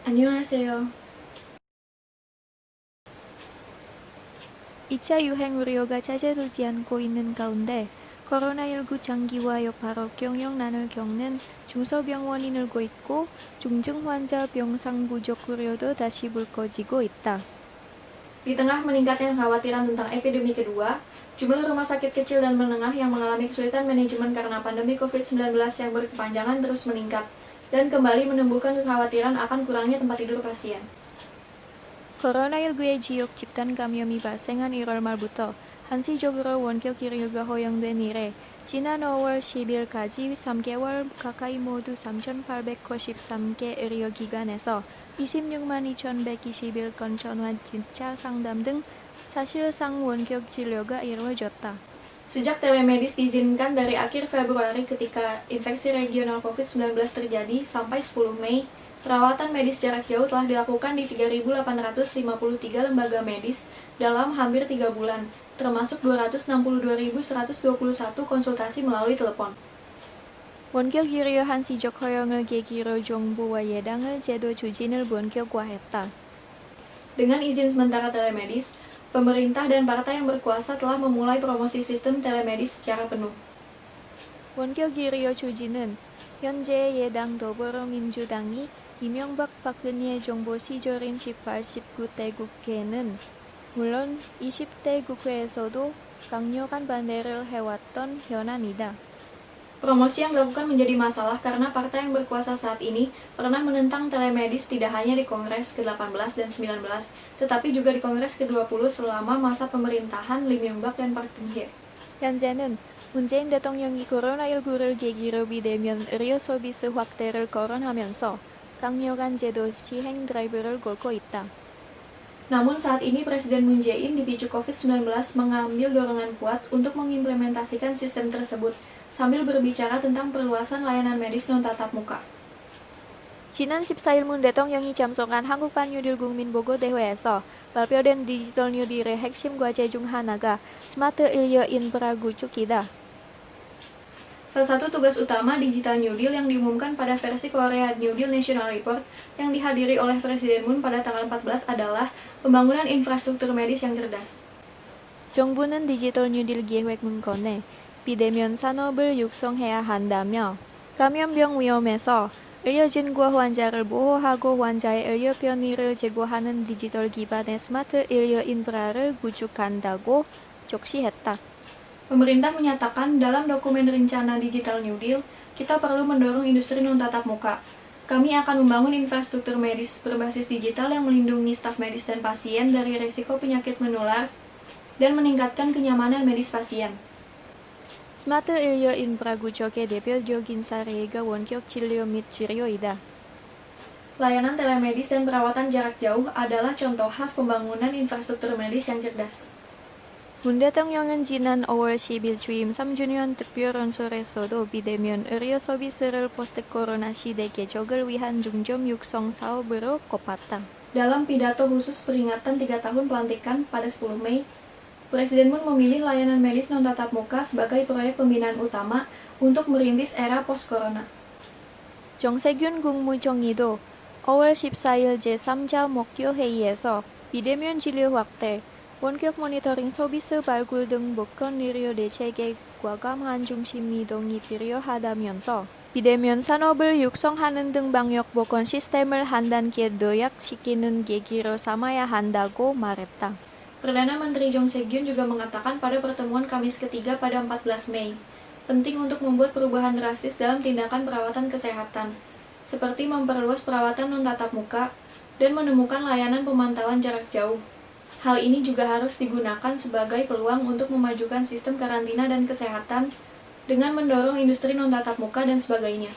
안녕하세요. 2차 유행 우려가 자제되지 않고 있는 가운데 코로나19 장기화 여파로 경영난을 겪는 중소병원이 늘고 있고 중증 환자 병상 부족 우려도 다시 불거지고 있다. Di tengah meningkatnya kekhawatiran tentang epidemi kedua, jumlah rumah sakit kecil dan menengah yang mengalami kesulitan manajemen karena pandemi COVID-19 yang berkepanjangan terus meningkat dan kembali menumbuhkan kekhawatiran akan kurangnya tempat tidur pasien. 코로나19의 지역 집단 감염이 발생한 1월 말부터 한시적으로 원격 의료가 허용된 이래 지난 5월 10일까지 3개월 가까이 모두 3,893개 의료기관에서 26만 2,121건 전화 진짜 상담 등 사실상 원격 진료가 이루어졌다. Sejak telemedis diizinkan dari akhir Februari ketika infeksi regional COVID-19 terjadi sampai 10 Mei, perawatan medis jarak jauh telah dilakukan di 3.853 lembaga medis dalam hampir 3 bulan, termasuk 262.121 konsultasi melalui telepon. 원격 의료 한시적 허용을 계기로 정부와 예당을 제도 추진을 본격화했다. Dengan izin sementara telemedis, pemerintah dan partai yang berkuasa telah memulai promosi sistem telemedis secara penuh. 원격 의료 추진은 현재 예당 더불어민주당이 이명박 박근혜 정부 시절인 18, 19대 국회는 물론 20대 국회에서도 강력한 반대를 해왔던 현안이다. Promosi yang dilakukan menjadi masalah karena partai yang berkuasa saat ini pernah menentang telemedis tidak hanya di Kongres ke-18 dan 19, tetapi juga di Kongres ke-20 selama masa pemerintahan Lee Myung-bak dan Park Geun-hye. 현재는 문재인 대통령이 코로나19를 계기로 비대면 의료 서비스 확대를 거론하면서 강력한 제도 시행 드라이브를 걸고 있다. Namun saat ini Presiden Moon Jae-in dipicu COVID-19 mengambil dorongan kuat untuk mengimplementasikan sistem tersebut sambil berbicara tentang perluasan layanan medis non-tatap muka. 지난 14일 문 대통령이 참석한 한국판 뉴딜 국민보고대회에서 발표된 디지털 뉴딜의 핵심 과제 중 하나가 스마트 의료 인프라 구축이다. Salah satu tugas utama Digital New Deal yang diumumkan pada versi Korea New Deal National Report yang dihadiri oleh Presiden Moon pada tanggal 14 adalah pembangunan infrastruktur medis yang cerdas. 정부는 디지털 뉴딜 계획 문건에 비대면 산업을 육성해야 한다며 감염병 위험에서 의료진과 환자를 보호하고 환자의 의료 편의를 제고하는 디지털 기반의 스마트 의료 인프라를 구축한다고 적시했다. Pemerintah menyatakan dalam dokumen rencana Digital New Deal, kita perlu mendorong industri non-tatap muka. Kami akan membangun infrastruktur medis berbasis digital yang melindungi staf medis dan pasien dari risiko penyakit menular dan meningkatkan kenyamanan medis pasien. 스마트 의료 인프라 구축의 대표적인 사례가 원격 진료 및 치료이다. Layanan telemedis dan perawatan jarak jauh adalah contoh khas pembangunan infrastruktur medis yang cerdas. 문 대통령은 지난 5월 10일 취임 3주년 특별연설에서도 비대면 의료 서비스를 포스트 코로나 시대 개척을 위한 중점 육성 사업으로 꼽았다. Dalam pidato khusus peringatan 3 tahun pelantikan pada 10 Mei, Presiden Moon memilih layanan medis non-tatap muka sebagai proyek pembinaan utama untuk merintis era post-corona. 정세균 국무총리도 5월 14일 제3자 목표회의에서 비대면 진료 확대, 원격 모니터링 서비스 발굴 등 보건 의료 대책의 과감한 중심 이동이 필요하다면서 비대면 산업을 육성하는 등 방역 보건 시스템을 한 단계 도약시키는 계기로 삼아야 한다고 말했다. Perdana Menteri Jong Seo-kyun juga mengatakan pada pertemuan Kamis ketiga pada 14 Mei, penting untuk membuat perubahan drastis dalam tindakan perawatan kesehatan, seperti memperluas perawatan non-tatap muka dan menemukan layanan pemantauan jarak jauh. Hal ini juga harus digunakan sebagai peluang untuk memajukan sistem karantina dan kesehatan dengan mendorong industri non-tatap muka dan sebagainya.